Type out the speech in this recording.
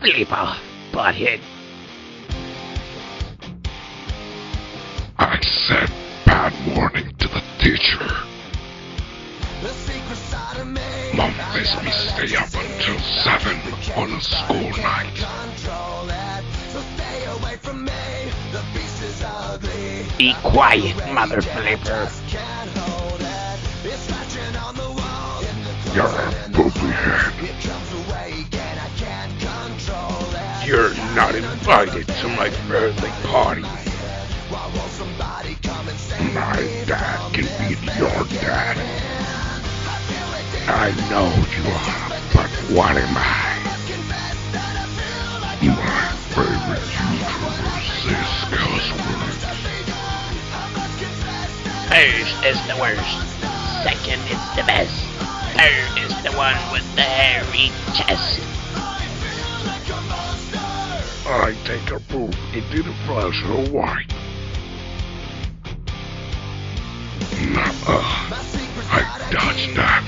Flipper, butthead. I said bad morning to the teacher. Mom lets me stay up until 7 on a school night. Be quiet, mother flipper. You're a poopy head. You're not invited to my birthday party. My dad can beat your dad. I know you are, but what am I? My favorite YouTubers is cuss words. First is the worst. Second is the best. Third is the one with the hairy chest. I take a poop into the flash of white. Nuh-uh. I dodged that